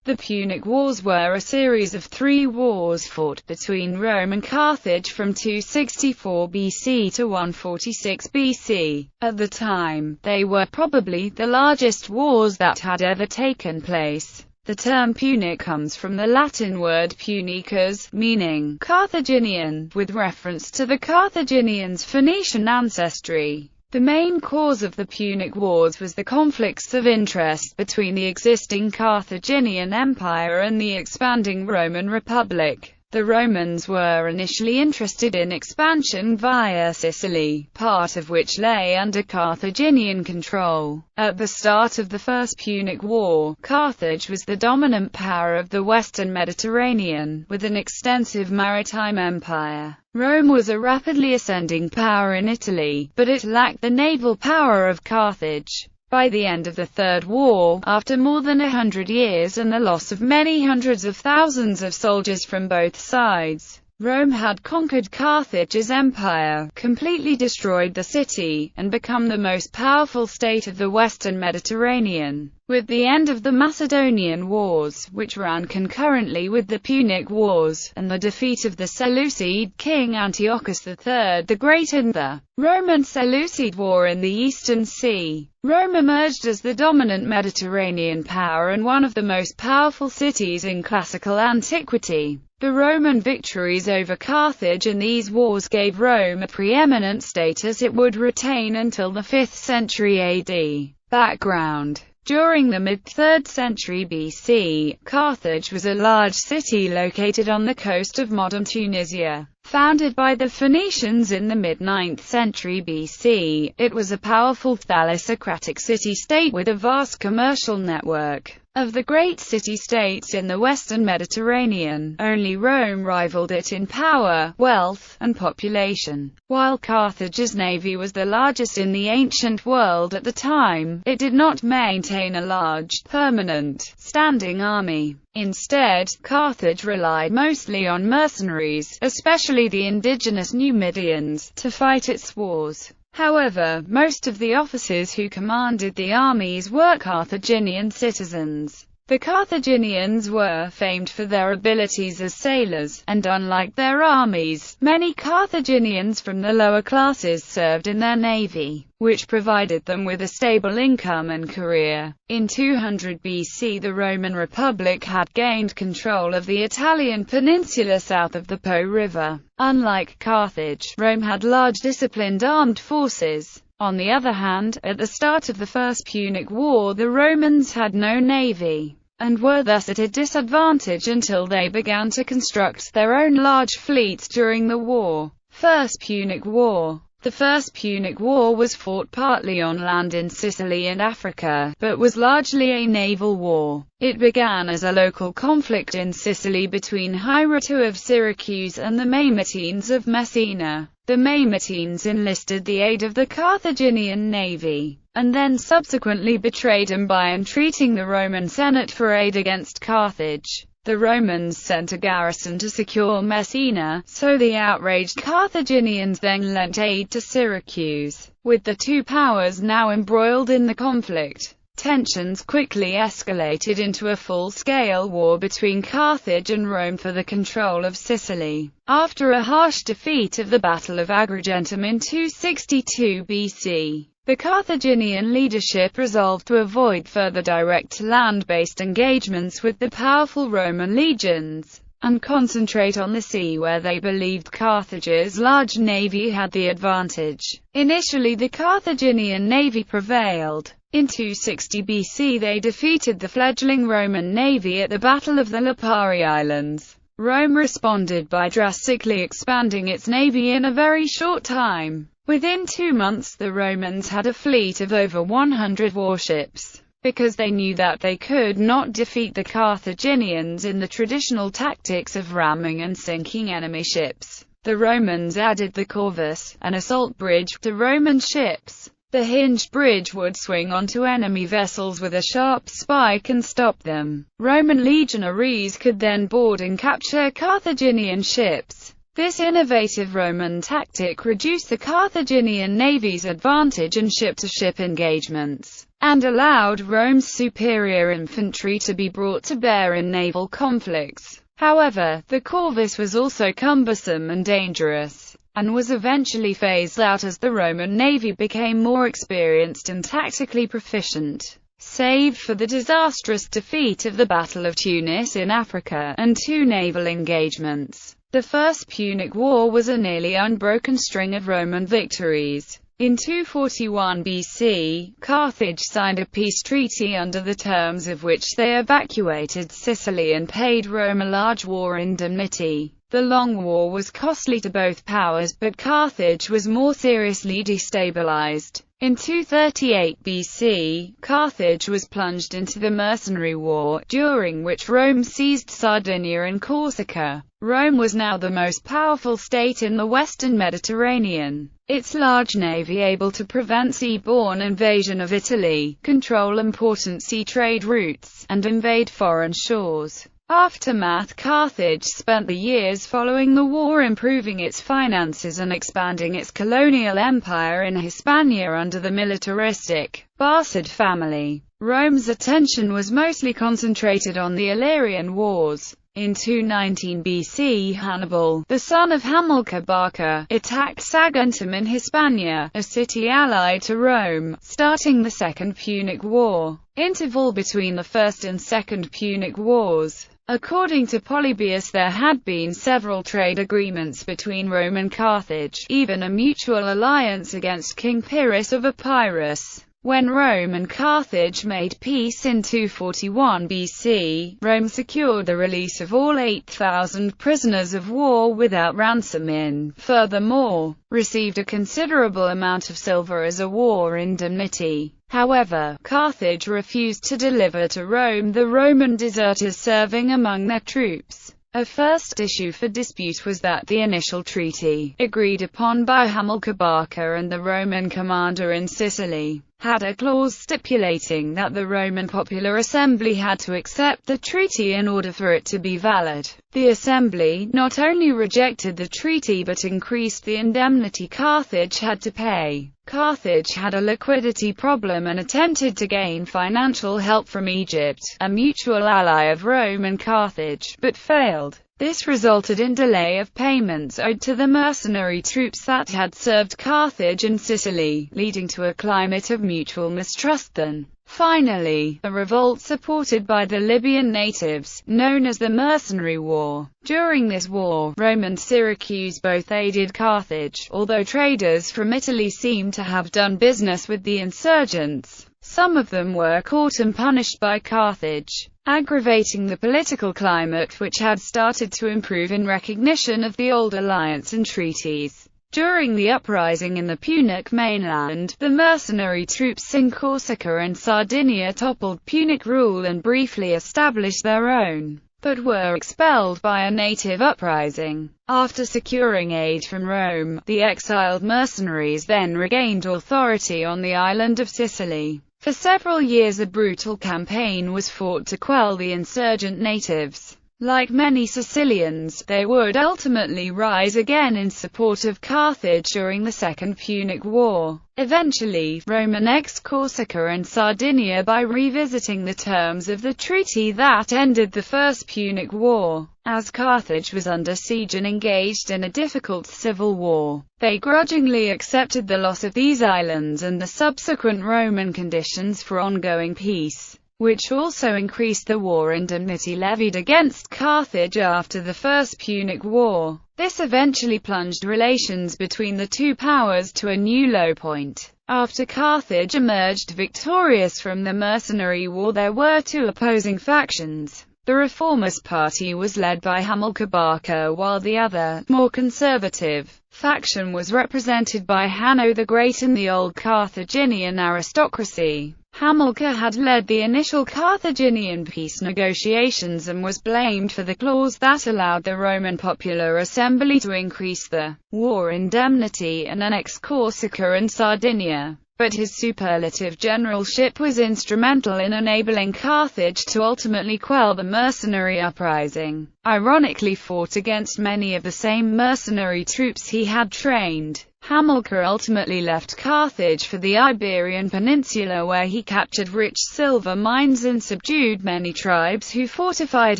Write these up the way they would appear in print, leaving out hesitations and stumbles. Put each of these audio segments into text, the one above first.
The Punic Wars were a series of 3 wars fought between Rome and Carthage from 264 BC to 146 BC. At the time, they were probably the largest wars that had ever taken place. The term Punic comes from the Latin word punicus, meaning Carthaginian, with reference to the Carthaginians' Phoenician ancestry. The main cause of the Punic Wars was the conflicts of interest between the existing Carthaginian Empire and the expanding Roman Republic. The Romans were initially interested in expansion via Sicily, part of which lay under Carthaginian control. At the start of the First Punic War, Carthage was the dominant power of the Western Mediterranean, with an extensive maritime empire. Rome was a rapidly ascending power in Italy, but it lacked the naval power of Carthage. By the end of the Third War, after more than 100 years and the loss of many hundreds of thousands of soldiers from both sides, Rome had conquered Carthage's empire, completely destroyed the city, and become the most powerful state of the Western Mediterranean. With the end of the Macedonian Wars, which ran concurrently with the Punic Wars, and the defeat of the Seleucid king Antiochus III the Great in the Roman-Seleucid War in the Eastern Sea, Rome emerged as the dominant Mediterranean power and one of the most powerful cities in classical antiquity. The Roman victories over Carthage in these wars gave Rome a preeminent status it would retain until the 5th century AD. Background: during the mid-3rd century BC, Carthage was a large city located on the coast of modern Tunisia. Founded by the Phoenicians in the mid-9th century BC, it was a powerful thalassocratic city-state with a vast commercial network. Of the great city-states in the Western Mediterranean, only Rome rivaled it in power, wealth, and population. While Carthage's navy was the largest in the ancient world at the time, it did not maintain a large, permanent, standing army. Instead, Carthage relied mostly on mercenaries, especially the indigenous Numidians, to fight its wars. However, most of the officers who commanded the armies were Carthaginian citizens. The Carthaginians were famed for their abilities as sailors, and unlike their armies, many Carthaginians from the lower classes served in their navy, which provided them with a stable income and career. In 200 BC, the Roman Republic had gained control of the Italian peninsula south of the Po River. Unlike Carthage, Rome had large disciplined armed forces. On the other hand, at the start of the First Punic War, the Romans had no navy, and were thus at a disadvantage until they began to construct their own large fleets during the war. First Punic War. The First Punic War was fought partly on land in Sicily and Africa, but was largely a naval war. It began as a local conflict in Sicily between Hierato of Syracuse and the Mamertines of Messina. The Mamertines enlisted the aid of the Carthaginian navy, and then subsequently betrayed them by entreating the Roman Senate for aid against Carthage. The Romans sent a garrison to secure Messina, so the outraged Carthaginians then lent aid to Syracuse. With the two powers now embroiled in the conflict, tensions quickly escalated into a full-scale war between Carthage and Rome for the control of Sicily. After a harsh defeat of the Battle of Agrigentum in 262 BC, the Carthaginian leadership resolved to avoid further direct land-based engagements with the powerful Roman legions, and concentrate on the sea where they believed Carthage's large navy had the advantage. Initially, the Carthaginian navy prevailed. In 260 BC they defeated the fledgling Roman navy at the Battle of the Lipari Islands. Rome responded by drastically expanding its navy in a very short time. Within 2 months the Romans had a fleet of over 100 warships. Because they knew that they could not defeat the Carthaginians in the traditional tactics of ramming and sinking enemy ships, the Romans added the corvus, an assault bridge, to Roman ships. The hinged bridge would swing onto enemy vessels with a sharp spike and stop them. Roman legionaries could then board and capture Carthaginian ships. This innovative Roman tactic reduced the Carthaginian navy's advantage in ship-to-ship engagements. and allowed Rome's superior infantry to be brought to bear in naval conflicts. However, the corvus was also cumbersome and dangerous, and was eventually phased out as the Roman navy became more experienced and tactically proficient. Save for the disastrous defeat of the Battle of Tunis in Africa, and 2 naval engagements, the First Punic War was a nearly unbroken string of Roman victories. In 241 BC, Carthage signed a peace treaty under the terms of which they evacuated Sicily and paid Rome a large war indemnity. The long war was costly to both powers, but Carthage was more seriously destabilized. In 238 BC, Carthage was plunged into the mercenary war, during which Rome seized Sardinia and Corsica. Rome was now the most powerful state in the western Mediterranean. Its large navy able to prevent sea-borne invasion of Italy, control important sea trade routes, and invade foreign shores. Aftermath: Carthage spent the years following the war improving its finances and expanding its colonial empire in Hispania under the militaristic Barcid family. Rome's attention was mostly concentrated on the Illyrian Wars. In 219 BC, Hannibal, the son of Hamilcar Barca, attacked Saguntum in Hispania, a city allied to Rome, starting the Second Punic War. Interval between the First and Second Punic Wars. According to Polybius, there had been several trade agreements between Rome and Carthage, even a mutual alliance against King Pyrrhus of Epirus. When Rome and Carthage made peace in 241 BC, Rome secured the release of all 8,000 prisoners of war without ransom and, furthermore, received a considerable amount of silver as a war indemnity. However, Carthage refused to deliver to Rome the Roman deserters serving among their troops. A first issue for dispute was that the initial treaty, agreed upon by Hamilcar Barca and the Roman commander in Sicily, had a clause stipulating that the Roman Popular Assembly had to accept the treaty in order for it to be valid. The Assembly not only rejected the treaty but increased the indemnity Carthage had to pay. Carthage had a liquidity problem and attempted to gain financial help from Egypt, a mutual ally of Rome and Carthage, but failed. This resulted in delay of payments owed to the mercenary troops that had served Carthage and Sicily, leading to a climate of mutual mistrust. Then, finally, a revolt supported by the Libyan natives, known as the Mercenary War. During this war, Rome and Syracuse both aided Carthage, although traders from Italy seem to have done business with the insurgents. Some of them were caught and punished by Carthage, aggravating the political climate which had started to improve in recognition of the old alliance and treaties. During the uprising in the Punic mainland, the mercenary troops in Corsica and Sardinia toppled Punic rule and briefly established their own, but were expelled by a native uprising. After securing aid from Rome, the exiled mercenaries then regained authority on the island of Sicily. For several years a brutal campaign was fought to quell the insurgent natives. Like many Sicilians, they would ultimately rise again in support of Carthage during the Second Punic War. Eventually, Rome annexed Corsica and Sardinia by revisiting the terms of the treaty that ended the First Punic War. As Carthage was under siege and engaged in a difficult civil war, they grudgingly accepted the loss of these islands and the subsequent Roman conditions for ongoing peace, which also increased the war indemnity levied against Carthage after the First Punic War. This eventually plunged relations between the two powers to a new low point. After Carthage emerged victorious from the mercenary war, there were two opposing factions. The Reformist Party was led by Hamilcar Barca, while the other, more conservative, faction was represented by Hanno the Great and the old Carthaginian aristocracy. Hamilcar had led the initial Carthaginian peace negotiations and was blamed for the clause that allowed the Roman Popular Assembly to increase the war indemnity and annex Corsica and Sardinia. But his superlative generalship was instrumental in enabling Carthage to ultimately quell the mercenary uprising. Ironically fought against many of the same mercenary troops he had trained. Hamilcar ultimately left Carthage for the Iberian Peninsula, where he captured rich silver mines and subdued many tribes who fortified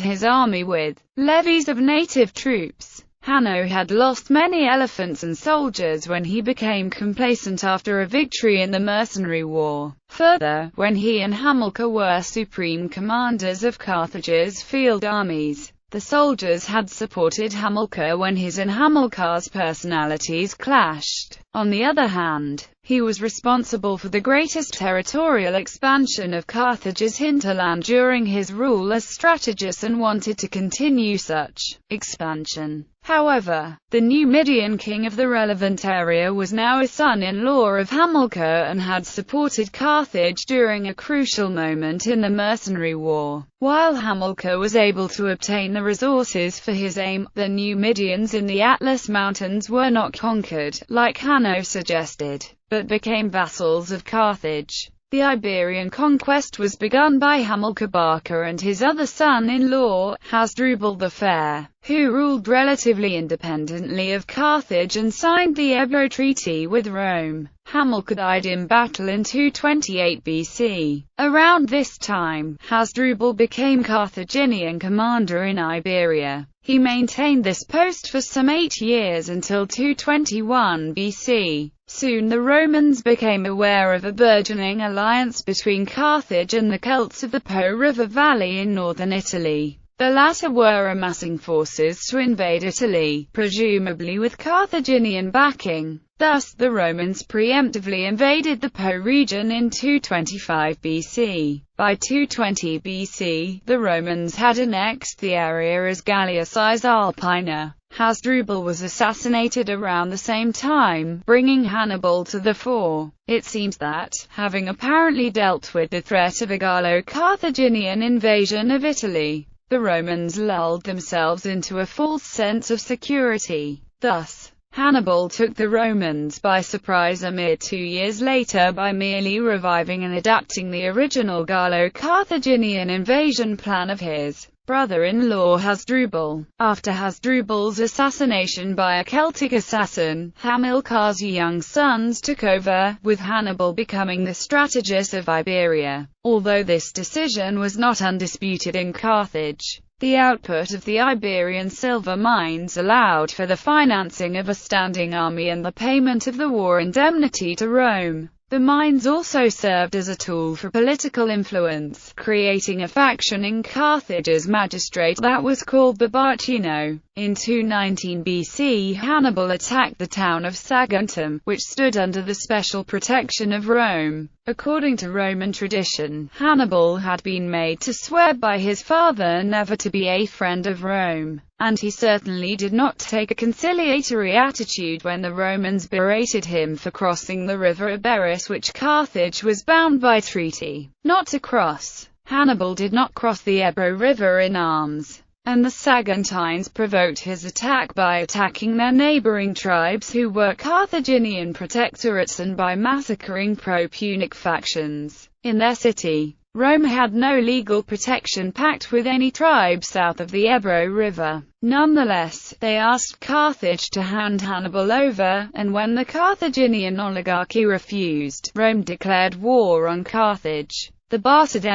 his army with levies of native troops. Hanno had lost many elephants and soldiers when he became complacent after a victory in the Mercenary War. Further, when he and Hamilcar were supreme commanders of Carthage's field armies, the soldiers had supported Hamilcar when his and Hamilcar's personalities clashed. On the other hand, he was responsible for the greatest territorial expansion of Carthage's hinterland during his rule as strategist and wanted to continue such expansion. However, the new Median king of the relevant area was now a son-in-law of Hamilcar and had supported Carthage during a crucial moment in the Mercenary War. While Hamilcar was able to obtain the resources for his aim, the Numidians in the Atlas Mountains were not conquered, like Hanno suggested, but became vassals of Carthage. The Iberian conquest was begun by Hamilcar Barca and his other son-in-law, Hasdrubal the Fair, who ruled relatively independently of Carthage and signed the Ebro Treaty with Rome. Hamilcar died in battle in 228 BC. Around this time, Hasdrubal became Carthaginian commander in Iberia. He maintained this post for some 8 years until 221 BC. Soon the Romans became aware of a burgeoning alliance between Carthage and the Celts of the Po River Valley in northern Italy. The latter were amassing forces to invade Italy, presumably with Carthaginian backing. Thus, the Romans preemptively invaded the Po region in 225 BC. By 220 BC, the Romans had annexed the area as Gallia Cisalpina. Hasdrubal was assassinated around the same time, bringing Hannibal to the fore. It seems that, having apparently dealt with the threat of a Gallo-Carthaginian invasion of Italy, the Romans lulled themselves into a false sense of security. Thus, Hannibal took the Romans by surprise a mere 2 years later by merely reviving and adapting the original Gallo-Carthaginian invasion plan of his brother-in-law Hasdrubal. After Hasdrubal's assassination by a Celtic assassin, Hamilcar's young sons took over, with Hannibal becoming the strategist of Iberia. Although this decision was not undisputed in Carthage, the output of the Iberian silver mines allowed for the financing of a standing army and the payment of the war indemnity to Rome. The mines also served as a tool for political influence, creating a faction in Carthage's magistrate that was called the Barcino. In 219 BC, Hannibal attacked the town of Saguntum, which stood under the special protection of Rome. According to Roman tradition, Hannibal had been made to swear by his father never to be a friend of Rome, and he certainly did not take a conciliatory attitude when the Romans berated him for crossing the river Iberus, which Carthage was bound by treaty not to cross. Hannibal did not cross the Ebro River in arms, and the Saguntines provoked his attack by attacking their neighboring tribes who were Carthaginian protectorates and by massacring pro-Punic factions in their city. Rome had no legal protection pact with any tribe south of the Ebro River. Nonetheless, they asked Carthage to hand Hannibal over, and when the Carthaginian oligarchy refused, Rome declared war on Carthage. The Barcid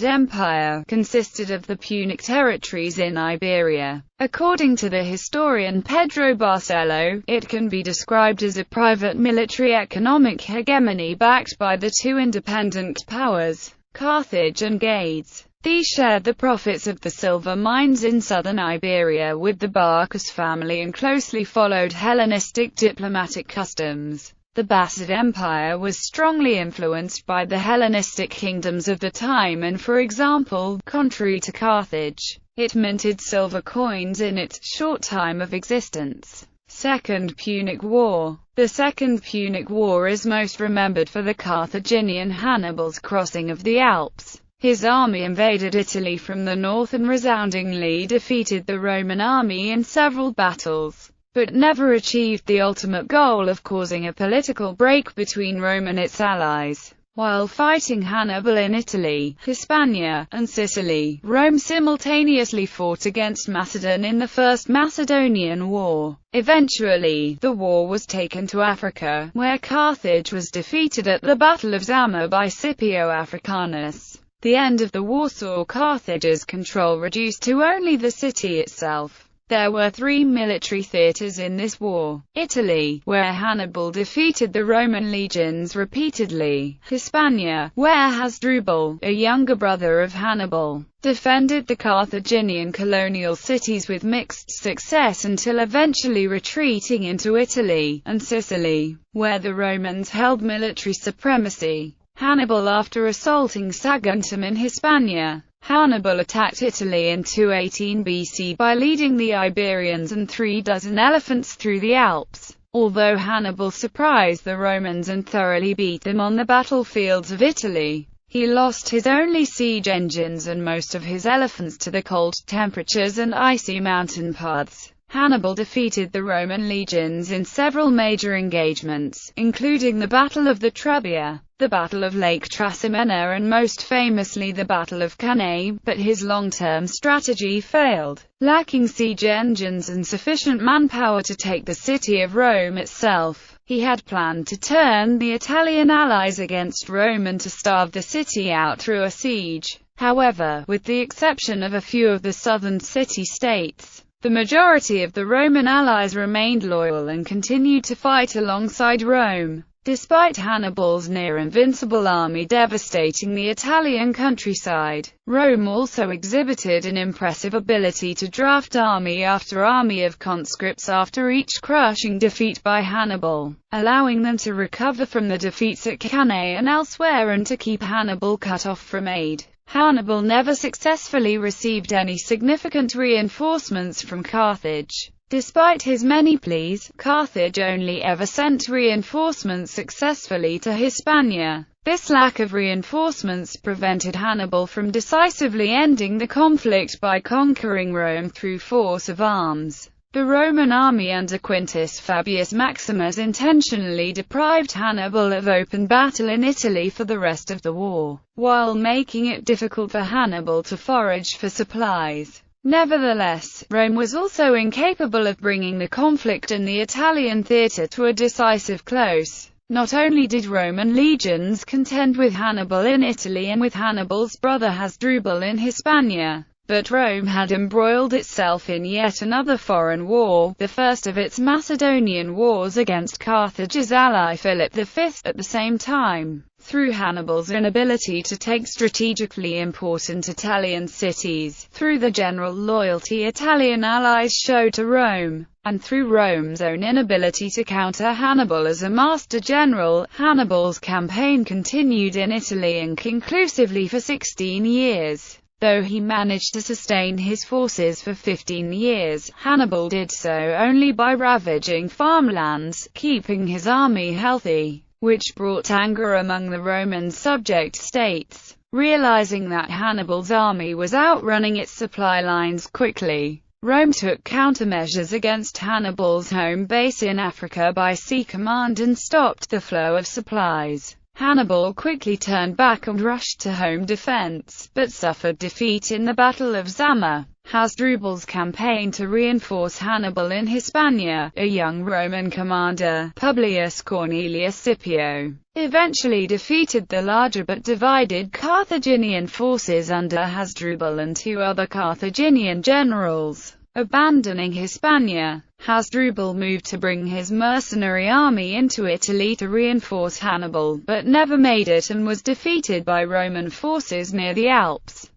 Empire consisted of the Punic territories in Iberia. According to the historian Pedro Barcelo, it can be described as a private military economic hegemony backed by the two independent powers, Carthage and Gades. These shared the profits of the silver mines in southern Iberia with the Barcus family and closely followed Hellenistic diplomatic customs. The Barcid Empire was strongly influenced by the Hellenistic kingdoms of the time and, for example, contrary to Carthage, it minted silver coins in its short time of existence. Second Punic War. The Second Punic War is most remembered for the Carthaginian Hannibal's crossing of the Alps. His army invaded Italy from the north and resoundingly defeated the Roman army in several battles, but never achieved the ultimate goal of causing a political break between Rome and its allies. While fighting Hannibal in Italy, Hispania, and Sicily, Rome simultaneously fought against Macedon in the First Macedonian War. Eventually, the war was taken to Africa, where Carthage was defeated at the Battle of Zama by Scipio Africanus. The end of the war saw Carthage's control reduced to only the city itself. There were three military theatres in this war: Italy, where Hannibal defeated the Roman legions repeatedly; Hispania, where Hasdrubal, a younger brother of Hannibal, defended the Carthaginian colonial cities with mixed success until eventually retreating into Italy; and Sicily, where the Romans held military supremacy. Hannibal, after assaulting Saguntum in Hispania, Hannibal attacked Italy in 218 BC by leading the Iberians and 36 elephants through the Alps. Although Hannibal surprised the Romans and thoroughly beat them on the battlefields of Italy, he lost his only siege engines and most of his elephants to the cold temperatures and icy mountain paths. Hannibal defeated the Roman legions in several major engagements, including the Battle of the Trebia, the Battle of Lake Trasimena, and most famously the Battle of Cannae, but his long-term strategy failed. Lacking siege engines and sufficient manpower to take the city of Rome itself, he had planned to turn the Italian allies against Rome and to starve the city out through a siege. However, with the exception of a few of the southern city-states, the majority of the Roman allies remained loyal and continued to fight alongside Rome. Despite Hannibal's near-invincible army devastating the Italian countryside, Rome also exhibited an impressive ability to draft army after army of conscripts after each crushing defeat by Hannibal, allowing them to recover from the defeats at Cannae and elsewhere and to keep Hannibal cut off from aid. Hannibal never successfully received any significant reinforcements from Carthage. Despite his many pleas, Carthage only ever sent reinforcements successfully to Hispania. This lack of reinforcements prevented Hannibal from decisively ending the conflict by conquering Rome through force of arms. The Roman army under Quintus Fabius Maximus intentionally deprived Hannibal of open battle in Italy for the rest of the war, while making it difficult for Hannibal to forage for supplies. Nevertheless, Rome was also incapable of bringing the conflict in the Italian theatre to a decisive close. Not only did Roman legions contend with Hannibal in Italy and with Hannibal's brother Hasdrubal in Hispania, but Rome had embroiled itself in yet another foreign war, the first of its Macedonian wars against Carthage's ally Philip V. At the same time, through Hannibal's inability to take strategically important Italian cities, through the general loyalty Italian allies showed to Rome, and through Rome's own inability to counter Hannibal as a master general, Hannibal's campaign continued in Italy inconclusively for 16 years. Though he managed to sustain his forces for 15 years, Hannibal did so only by ravaging farmlands, keeping his army healthy, which brought anger among the Roman subject states. Realizing that Hannibal's army was outrunning its supply lines quickly, Rome took countermeasures against Hannibal's home base in Africa by sea command and stopped the flow of supplies. Hannibal quickly turned back and rushed to home defense, but suffered defeat in the Battle of Zama. Hasdrubal's campaign to reinforce Hannibal in Hispania, a young Roman commander, Publius Cornelius Scipio, eventually defeated the larger but divided Carthaginian forces under Hasdrubal and two other Carthaginian generals. Abandoning Hispania, Hasdrubal moved to bring his mercenary army into Italy to reinforce Hannibal, but never made it and was defeated by Roman forces near the Alps.